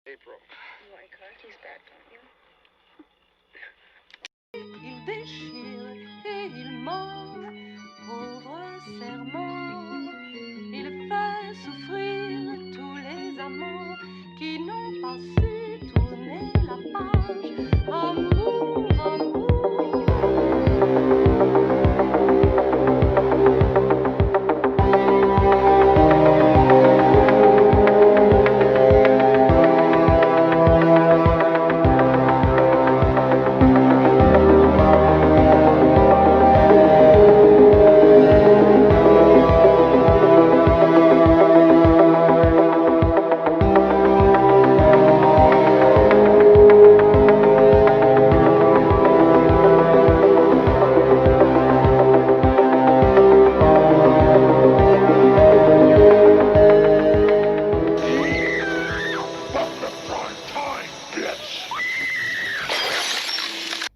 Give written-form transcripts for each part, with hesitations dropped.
April. You like cookies bad, don't you? Il déchire et il ment, pauvre serment. Il fait souffrir tous les amants qui n'ont pas su tourner la page. Amour, amour.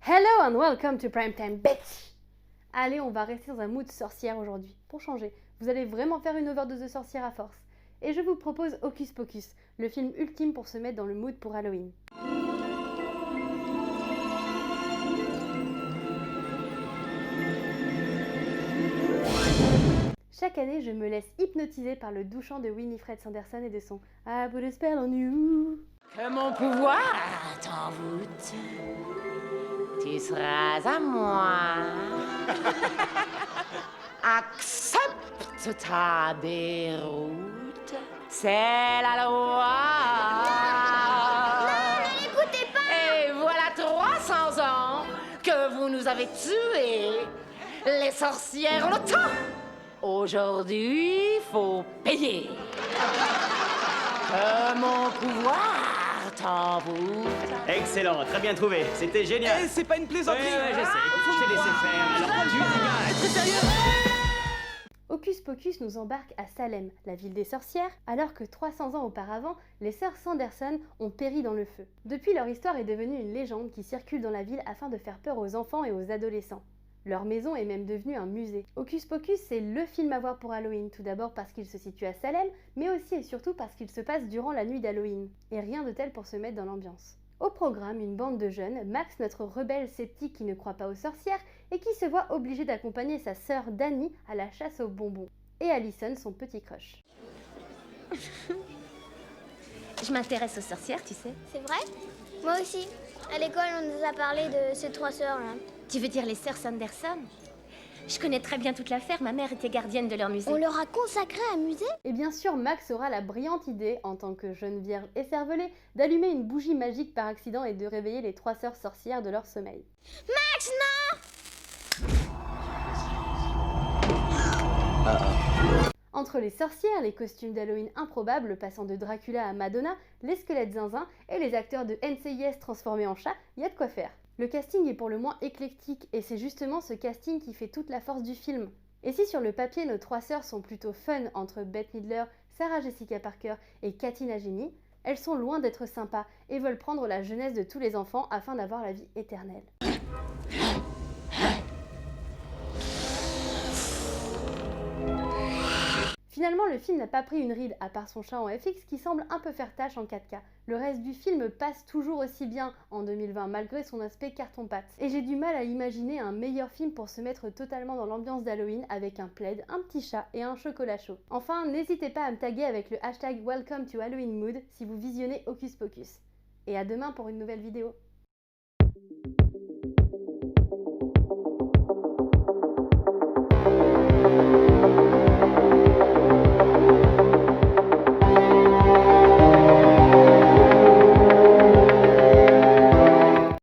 Hello and welcome to Primetime Bitch! Allez, on va rester dans un mood sorcière aujourd'hui. Pour changer, vous allez vraiment faire une overdose de sorcière à force. Et je vous propose Hocus Pocus, le film ultime pour se mettre dans le mood pour Halloween. Chaque année, je me laisse hypnotiser par le doux chant de Winifred Sanderson et de son I put a spell on you. Que mon pouvoir t'envoûte, tu seras à moi. Accepte ta déroute, c'est la loi. Non, n'écoutez pas! Et voilà 300 ans que vous nous avez tués. Les sorcières ont le temps. Aujourd'hui, faut payer. Que mon pouvoir t'envoûte. Excellent, très bien trouvé, c'était génial. Eh, c'est pas une plaisanterie. Ouais, je sais, je t'ai laissé faire. Alors tu es très sérieux. Hocus Pocus nous embarque à Salem, la ville des sorcières, alors que 300 ans auparavant, les sœurs Sanderson ont péri dans le feu. Depuis, leur histoire est devenue une légende qui circule dans la ville afin de faire peur aux enfants et aux adolescents. Leur maison est même devenue un musée. Hocus Pocus, c'est le film à voir pour Halloween, tout d'abord parce qu'il se situe à Salem, mais aussi et surtout parce qu'il se passe durant la nuit d'Halloween. Et rien de tel pour se mettre dans l'ambiance. Au programme, une bande de jeunes, Max, notre rebelle sceptique qui ne croit pas aux sorcières, et qui se voit obligé d'accompagner sa sœur Dani à la chasse aux bonbons. Et Allison, son petit crush. Je m'intéresse aux sorcières, tu sais. C'est vrai? Moi aussi. À l'école, on nous a parlé de ces trois sœurs-là. Tu veux dire les sœurs Sanderson? Je connais très bien toute l'affaire, ma mère était gardienne de leur musée. On leur a consacré un musée? Et bien sûr, Max aura la brillante idée, en tant que jeune vierge écervelée, d'allumer une bougie magique par accident et de réveiller les trois sœurs sorcières de leur sommeil. Max, non! Entre les sorcières, les costumes d'Halloween improbables passant de Dracula à Madonna, les squelettes zinzin et les acteurs de NCIS transformés en chats, il y a de quoi faire. Le casting est pour le moins éclectique et c'est justement ce casting qui fait toute la force du film. Et si sur le papier nos trois sœurs sont plutôt fun entre Bette Midler, Sarah Jessica Parker et Katy Najimy, elles sont loin d'être sympas et veulent prendre la jeunesse de tous les enfants afin d'avoir la vie éternelle. Finalement, le film n'a pas pris une ride, à part son chat en FX qui semble un peu faire tâche en 4K. Le reste du film passe toujours aussi bien en 2020, malgré son aspect carton-pâte. Et j'ai du mal à imaginer un meilleur film pour se mettre totalement dans l'ambiance d'Halloween avec un plaid, un petit chat et un chocolat chaud. Enfin, n'hésitez pas à me taguer avec le hashtag Welcome to Halloween Mood si vous visionnez Hocus Pocus. Et à demain pour une nouvelle vidéo.